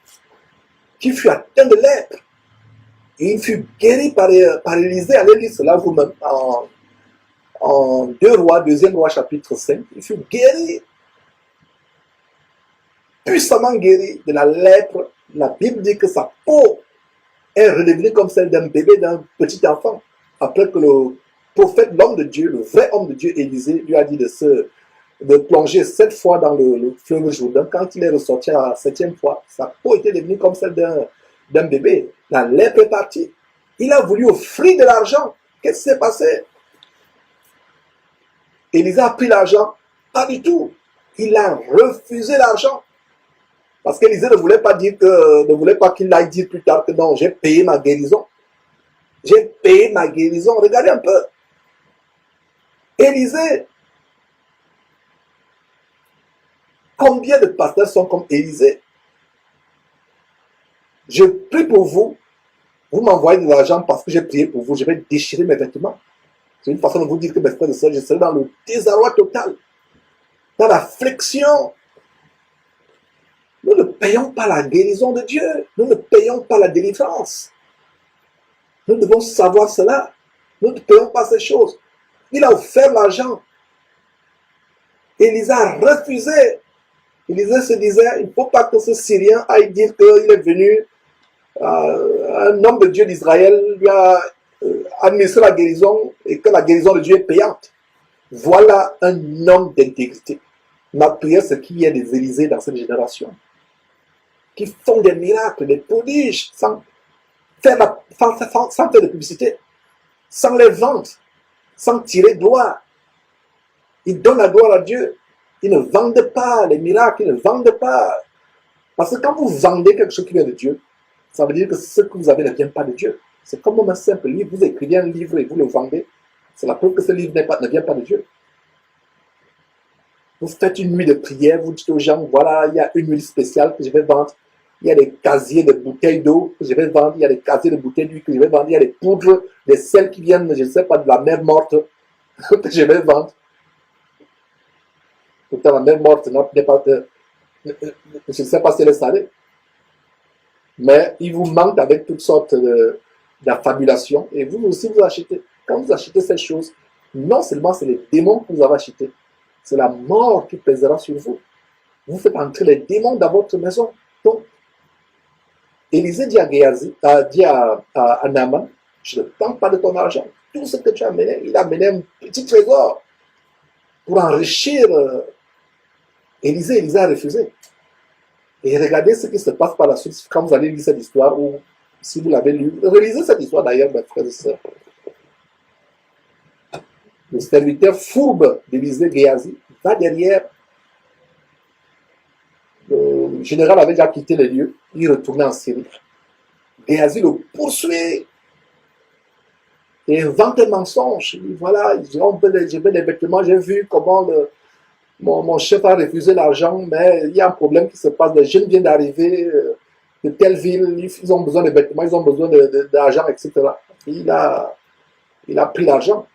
qui fut atteint de lèpre. Et il fut guéri par Élisée. Allez lire cela vous-même en 2 Rois, 2e Roi chapitre 5. Il fut guéri, puissamment guéri de la lèpre. La Bible dit que sa peau est redevenue comme celle d'un bébé, d'un petit enfant. Après que le prophète, l'homme de Dieu, le vrai homme de Dieu, Élisée, lui a dit de plonger 7 fois dans le fleuve Jourdain. Quand il est ressorti à la 7e fois, sa peau était devenue comme celle d'un bébé. La lèpre est partie. Il a voulu offrir de l'argent. Qu'est-ce qui s'est passé? Élisée a pris l'argent. Pas du tout. Il a refusé l'argent. Parce qu'Élisée ne voulait pas qu'il aille dire plus tard que non, j'ai payé ma guérison. J'ai payé ma guérison. Regardez un peu. Élisée. Combien de pasteurs sont comme Élisée? Je prie pour vous. Vous m'envoyez de l'argent parce que j'ai prié pour vous. Je vais déchirer mes vêtements. C'est une façon de vous dire que mes frères et sœurs, je serai dans le désarroi total. Dans la flexion. Nous ne payons pas la guérison de Dieu. Nous ne payons pas la délivrance. Nous devons savoir cela. Nous ne payons pas ces choses. Il a offert l'argent. Élisée a refusé. Élisée se disait, il ne faut pas que ce Syrien aille dire qu'il est venu, un homme de Dieu d'Israël lui a administré la guérison et que la guérison de Dieu est payante. Voilà un homme d'intégrité. Ma prière, c'est qu'il y ait des Élysées dans cette génération qui font des miracles, des prodiges, sans faire de publicité, sans les vendre, sans tirer gloire. Ils donnent la gloire à Dieu. Ils ne vendent pas les miracles, ils ne vendent pas. Parce que quand vous vendez quelque chose qui vient de Dieu, ça veut dire que ce que vous avez ne vient pas de Dieu. C'est comme un simple livre. Vous écrivez un livre et vous le vendez. C'est la preuve que ce livre ne vient pas de Dieu. Vous faites une nuit de prière, vous dites aux gens, voilà, il y a une huile spéciale que je vais vendre. Il y a des casiers de bouteilles d'eau que je vais vendre. Il y a des casiers de bouteilles d'huile que je vais vendre. Il y a des poudres, des sels qui viennent, je ne sais pas, de la mer morte que je vais vendre. Pourtant, la mer morte n'est pas... je ne sais pas si elle est salée. Mais il vous manque avec toutes sortes d'affabulations. Et vous aussi, vous achetez. Quand vous achetez ces choses, non seulement c'est les démons que vous avez achetés, c'est la mort qui pèsera sur vous. Vous faites entrer les démons dans votre maison. Donc, Élisée dit à Géasi, dit à Naaman, je ne tente pas de ton argent. Tout ce que tu as amené, il a amené un petit trésor pour enrichir Élisée. Élisée a refusé. Et regardez ce qui se passe par la suite quand vous allez lire cette histoire, ou si vous l'avez lu, relisez cette histoire d'ailleurs, mes frères et sœurs. Le serviteur fourbe d'Élisée, Géasi, va derrière. Le général avait déjà quitté les lieux, il retournait en Syrie. Géasi le poursuit et invente un mensonge. Il dit, voilà, j'ai des vêtements, j'ai vu comment mon chef a refusé l'argent, mais il y a un problème qui se passe. Les jeunes viennent d'arriver de telle ville, ils ont besoin de vêtements, ils ont besoin d'argent, etc. Et il a pris l'argent.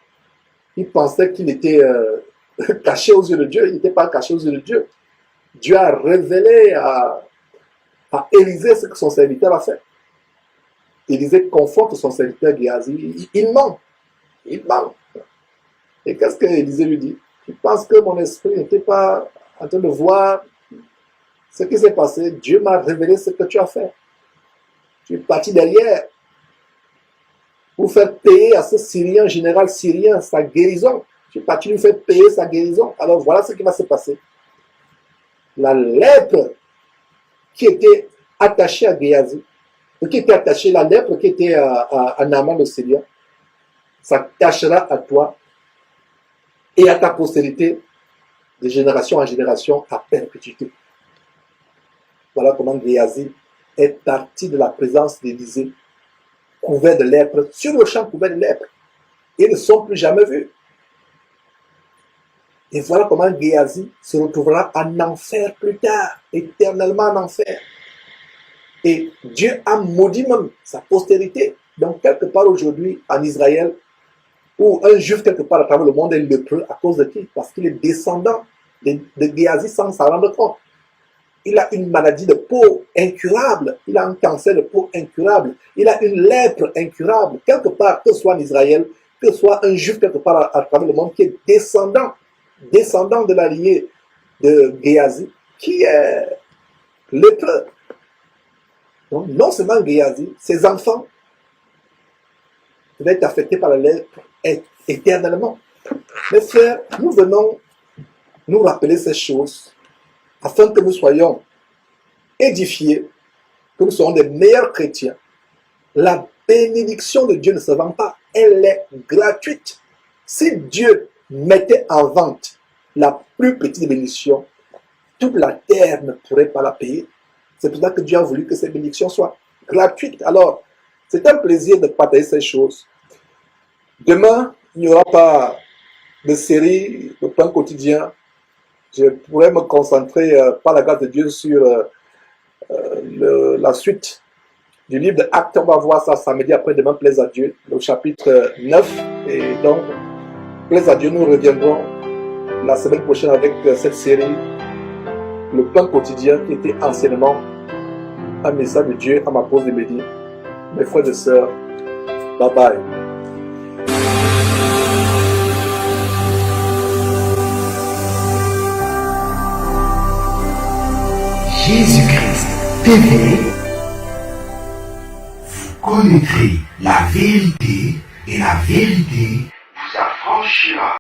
Il pensait qu'il était caché aux yeux de Dieu. Il n'était pas caché aux yeux de Dieu. Dieu a révélé à Élisée ce que son serviteur a fait. Élisée confronte son serviteur Géasi. Il ment. Il ment. Et qu'est-ce que Élisée lui dit? Tu penses que mon esprit n'était pas en train de voir ce qui s'est passé? Dieu m'a révélé ce que tu as fait. Tu es parti derrière pour faire payer à ce Syrien, général syrien, sa guérison. Tu es parti lui faire payer sa guérison. Alors voilà ce qui va se passer. La lèpre qui était attachée à Géasi, qui était attachée, la lèpre qui était à Naaman le Syrien, s'attachera à toi et à ta postérité de génération en génération à perpétuité. Voilà comment Géasi est parti de la présence d'Élisée, couvert de lèpre, sur le champ couvert de lèpre. Ils ne sont plus jamais vus. Et voilà comment Géasi se retrouvera en enfer plus tard, éternellement en enfer. Et Dieu a maudit même sa postérité. Donc quelque part aujourd'hui en Israël, où un juif quelque part à travers le monde est lépreux, à cause de qui? Parce qu'il est descendant de Géasi sans s'en rendre compte. Il a une maladie de peau incurable, il a un cancer de peau incurable, il a une lèpre incurable, quelque part, que ce soit en Israël, que ce soit un juif quelque part à travers le monde qui est descendant de la lignée de Géasi, qui est lépreux. Donc, non seulement Géasi, ses enfants devaient être affectés par la lèpre éternellement. Mes frères, nous venons nous rappeler ces choses afin que nous soyons édifiés, que nous soyons des meilleurs chrétiens. La bénédiction de Dieu ne se vend pas, elle est gratuite. Si Dieu mettait en vente la plus petite bénédiction, toute la terre ne pourrait pas la payer. C'est pour ça que Dieu a voulu que cette bénédiction soit gratuite. Alors, c'est un plaisir de partager ces choses. Demain, il n'y aura pas de série, de pain quotidien. Je pourrais me concentrer, par la grâce de Dieu, sur la suite du livre de Actes. On va voir ça samedi après-demain, plaise à Dieu, le chapitre 9. Et donc, plaise à Dieu, nous reviendrons la semaine prochaine avec cette série, le pain quotidien, qui était anciennement un message de Dieu à ma pause de midi. Mes frères et sœurs, bye bye. Jésus-Christ TV, vous connaîtrez la vérité et la vérité vous affranchira.